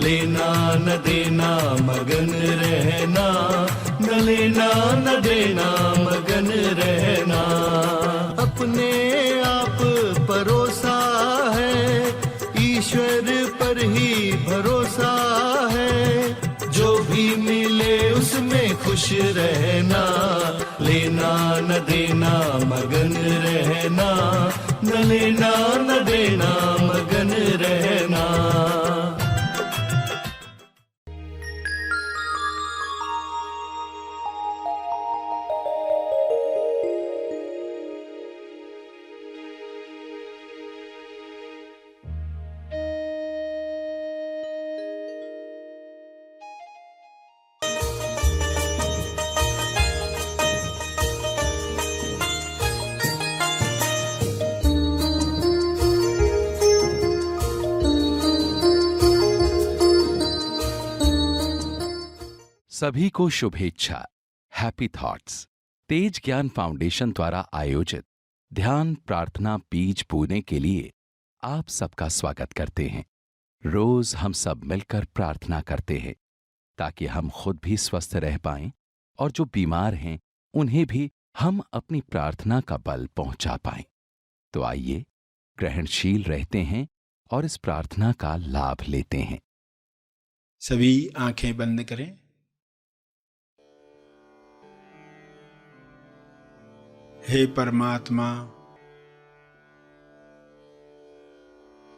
लेना न देना मगन रहना, न लेना न देना मगन रहना। अपने आप परोसा है, ईश्वर पर ही भरोसा है। जो भी मिले उसमें खुश रहना, लेना न देना मगन रहना, न लेना न देना मगन रहना। सभी को शुभेच्छा। हैप्पी थॉट्स तेज ज्ञान फाउंडेशन द्वारा आयोजित ध्यान प्रार्थना बीज बोने के लिए आप सबका स्वागत करते हैं। रोज हम सब मिलकर प्रार्थना करते हैं ताकि हम खुद भी स्वस्थ रह पाएं और जो बीमार हैं उन्हें भी हम अपनी प्रार्थना का बल पहुंचा पाएं। तो आइए ग्रहणशील रहते हैं और इस प्रार्थना का लाभ लेते हैं। सभी आंखें बंद करें। हे परमात्मा,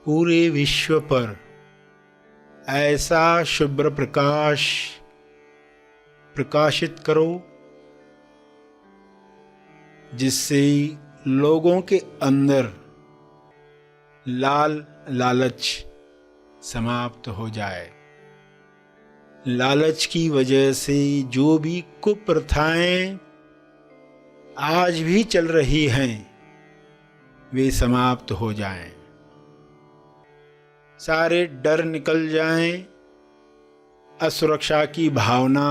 पूरे विश्व पर ऐसा शुभ्र प्रकाश प्रकाशित करो जिससे लोगों के अंदर लालच समाप्त हो जाए। लालच की वजह से जो भी कुप्रथाएं आज भी चल रही हैं वे समाप्त हो जाएं। सारे डर निकल जाएं, असुरक्षा की भावना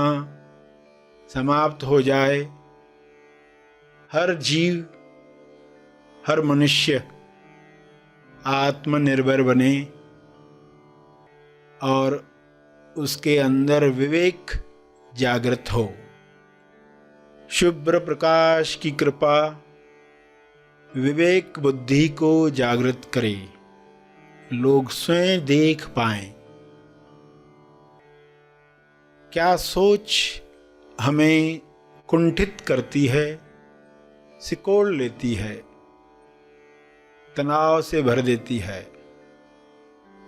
समाप्त हो जाए। हर जीव, हर मनुष्य आत्मनिर्भर बने और उसके अंदर विवेक जागृत हो। शुभ्र प्रकाश की कृपा विवेक बुद्धि को जागृत करे, लोग स्वयं देख पाएं क्या सोच हमें कुंठित करती है, सिकोड़ लेती है, तनाव से भर देती है।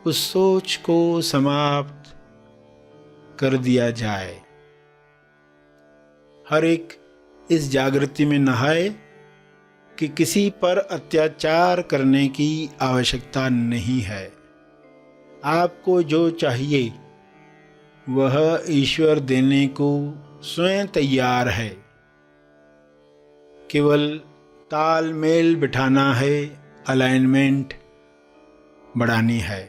उस सोच को समाप्त कर दिया जाए। हर एक इस जागृति में नहाए कि किसी पर अत्याचार करने की आवश्यकता नहीं है। आपको जो चाहिए वह ईश्वर देने को स्वयं तैयार है। केवल तालमेल बिठाना है, अलाइनमेंट बढ़ानी है।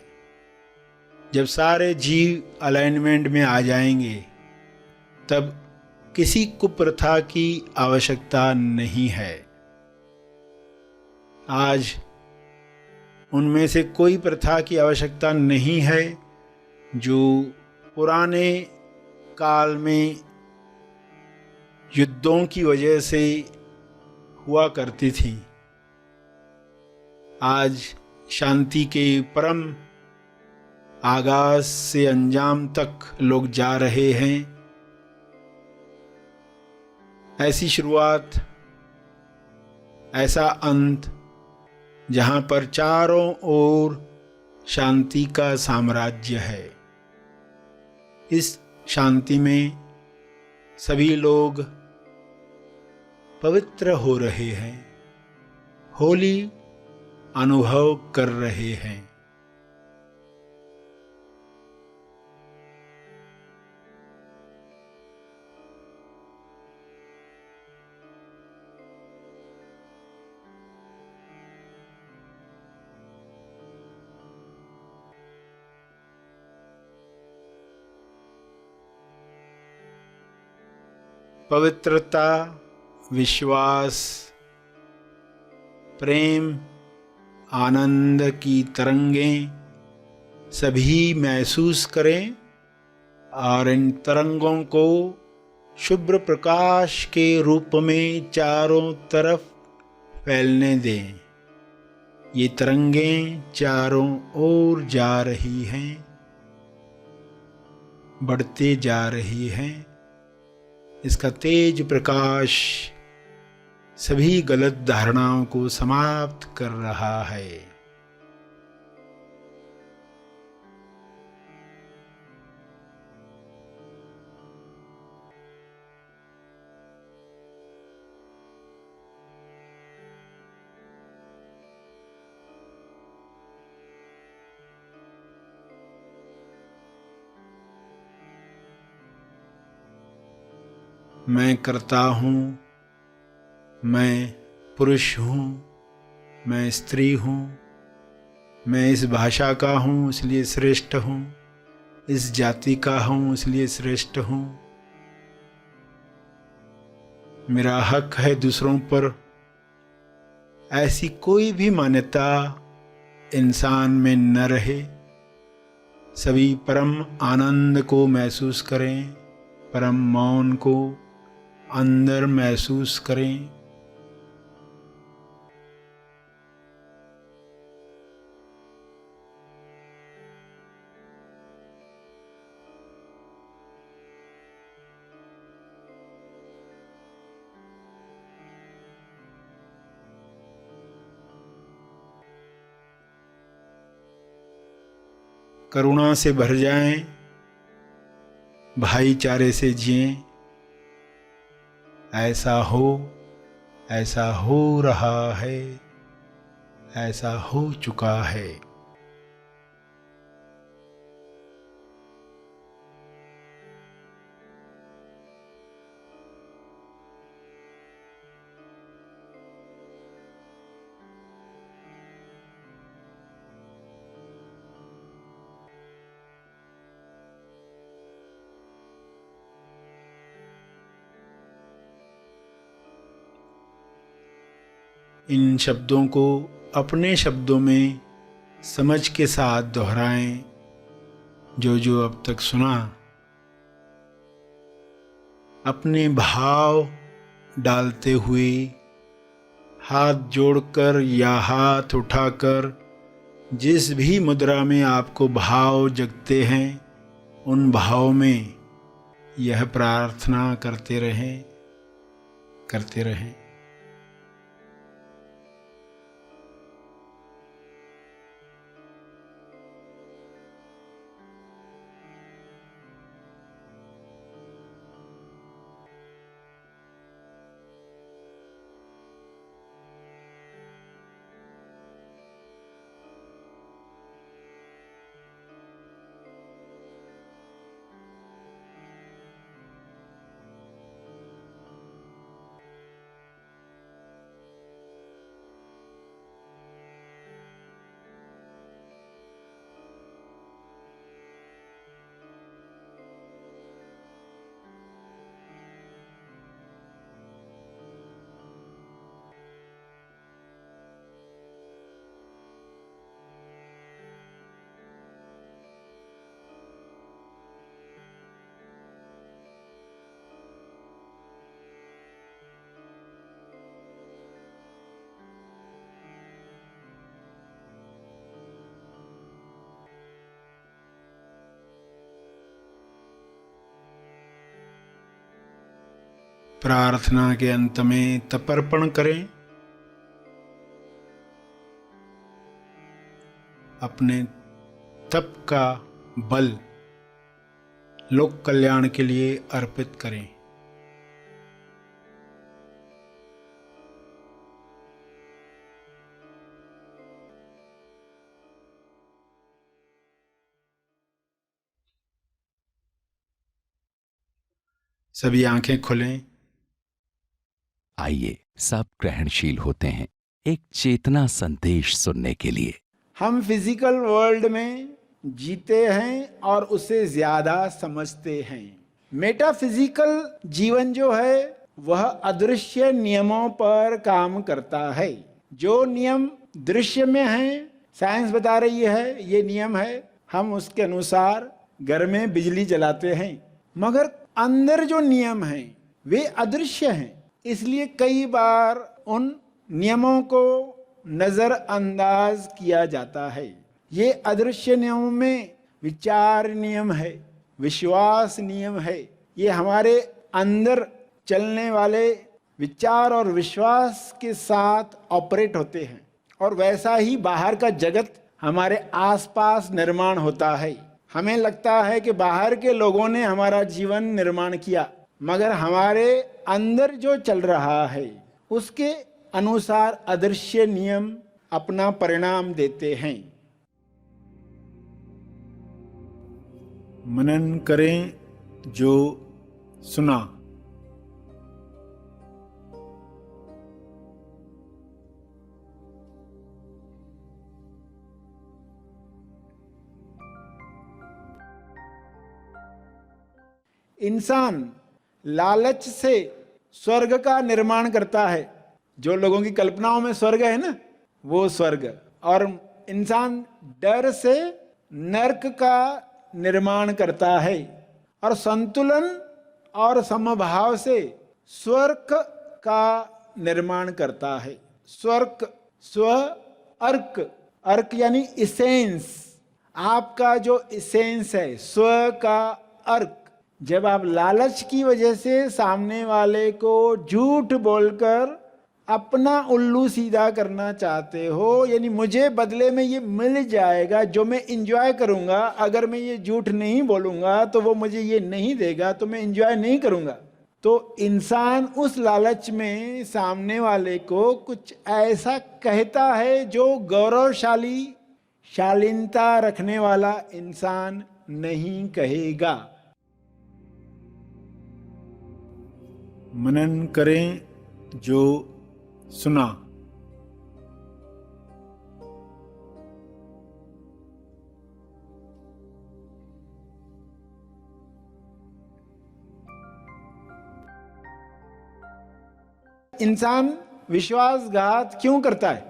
जब सारे जीव अलाइनमेंट में आ जाएंगे तब किसी कुप्रथा की आवश्यकता नहीं है। आज उनमें से कोई प्रथा की आवश्यकता नहीं है जो पुराने काल में युद्धों की वजह से हुआ करती थी। आज शांति के परम आगाज से अंजाम तक लोग जा रहे हैं। ऐसी शुरुआत, ऐसा अंत जहां पर चारों ओर शांति का साम्राज्य है। इस शांति में सभी लोग पवित्र हो रहे हैं, होली अनुभव कर रहे हैं। पवित्रता, विश्वास, प्रेम, आनंद की तरंगें सभी महसूस करें और इन तरंगों को शुभ्र प्रकाश के रूप में चारों तरफ फैलने दें। ये तरंगें चारों ओर जा रही हैं, बढ़ते जा रही हैं। इसका तेज प्रकाश सभी गलत धारणाओं को समाप्त कर रहा है। मैं करता हूँ, मैं पुरुष हूँ, मैं स्त्री हूँ, मैं इस भाषा का हूँ इसलिए श्रेष्ठ हूँ, इस जाति का हूँ इसलिए श्रेष्ठ हूँ। मेरा हक है दूसरों पर। ऐसी कोई भी मान्यता इंसान में न रहे। सभी परम आनंद को महसूस करें, परम मौन को अंदर महसूस करें। करुणा से भर जाएं, भाईचारे से जिएं। ऐसा हो रहा है, ऐसा हो चुका है। इन शब्दों को अपने शब्दों में समझ के साथ दोहराएं। जो अब तक सुना, अपने भाव डालते हुए हाथ जोड़कर या हाथ उठाकर जिस भी मुद्रा में आपको भाव जगते हैं, उन भाव में यह प्रार्थना करते रहें। प्रार्थना के अंत में तर्पण करें। अपने तप का बल लोक कल्याण के लिए अर्पित करें। सभी आंखें खोलें। आइए सब ग्रहणशील होते हैं एक चेतना संदेश सुनने के लिए। हम फिजिकल वर्ल्ड में जीते हैं और उसे ज्यादा समझते हैं। मेटाफिजिकल जीवन जो है वह अदृश्य नियमों पर काम करता है। जो नियम दृश्य में है, साइंस बता रही है ये नियम है, हम उसके अनुसार घर में बिजली जलाते हैं, मगर अंदर जो नियम हैं वे अदृश्य हैं। इसलिए कई बार उन नियमों को नजरअंदाज किया जाता है। ये अदृश्य नियमों में विचार नियम है, विश्वास नियम है। ये हमारे अंदर चलने वाले विचार और विश्वास के साथ ऑपरेट होते हैं, और वैसा ही बाहर का जगत हमारे आसपास निर्माण होता है। हमें लगता है कि बाहर के लोगों ने हमारा जीवन निर्माण किया, मगर हमारे अंदर जो चल रहा है उसके अनुसार अदृश्य नियम अपना परिणाम देते हैं। मनन करें जो सुना। इंसान लालच से स्वर्ग का निर्माण करता है। जो लोगों की कल्पनाओं में स्वर्ग है ना, वो स्वर्ग, और इंसान डर से नरक का निर्माण करता है, और संतुलन और समभाव से स्वर्ग का निर्माण करता है। स्वर्ग स्व अर्क, अर्क यानी इसेंस, आपका जो इसेंस है, स्व का अर्क। जब आप लालच की वजह से सामने वाले को झूठ बोलकर अपना उल्लू सीधा करना चाहते हो, यानी मुझे बदले में ये मिल जाएगा जो मैं इंजॉय करूंगा, अगर मैं ये झूठ नहीं बोलूंगा तो वो मुझे ये नहीं देगा, तो मैं इंजॉय नहीं करूंगा। तो इंसान उस लालच में सामने वाले को कुछ ऐसा कहता है जो गौरवशाली, शालीनता रखने वाला इंसान नहीं कहेगा। मनन करें जो सुना। इंसान विश्वासघात क्यों करता है?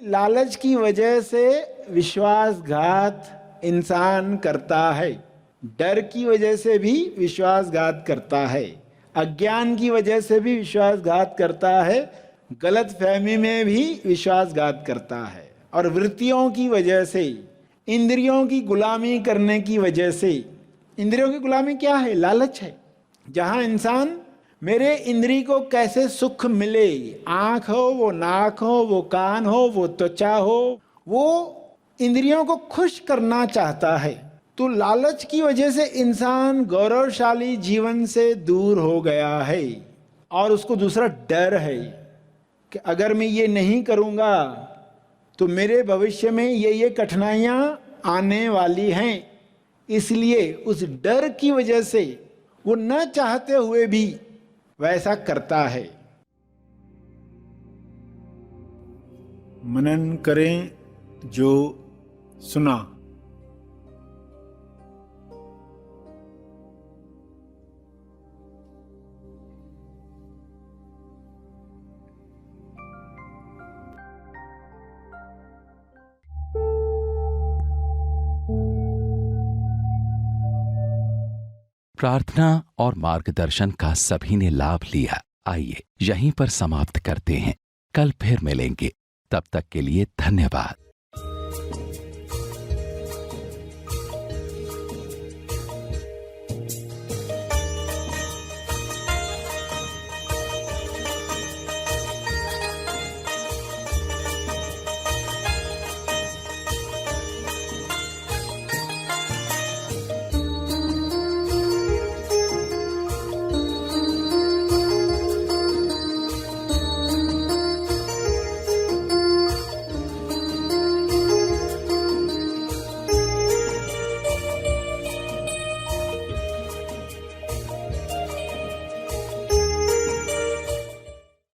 लालच की वजह से विश्वासघात इंसान करता है, डर की वजह से भी विश्वासघात करता है, अज्ञान की वजह से भी विश्वासघात करता है, गलत फहमी में भी विश्वासघात करता है, और वृत्तियों की वजह से, इंद्रियों की गुलामी करने की वजह से। इंद्रियों की गुलामी क्या है? लालच है। जहां इंसान मेरे इंद्री को कैसे सुख मिले, आंख हो, वो नाक हो, वो कान हो, वो त्वचा हो, वो इंद्रियों को खुश करना चाहता है। तो लालच की वजह से इंसान गौरवशाली जीवन से दूर हो गया है, और उसको दूसरा डर है कि अगर मैं ये नहीं करूँगा तो मेरे भविष्य में ये कठिनाइयाँ आने वाली हैं। इसलिए उस डर की वजह से वो न चाहते हुए भी वैसा करता है। मनन करें जो सुना। प्रार्थना और मार्गदर्शन का सभी ने लाभ लिया। आइए यहीं पर समाप्त करते हैं, कल फिर मिलेंगे। तब तक के लिए धन्यवाद।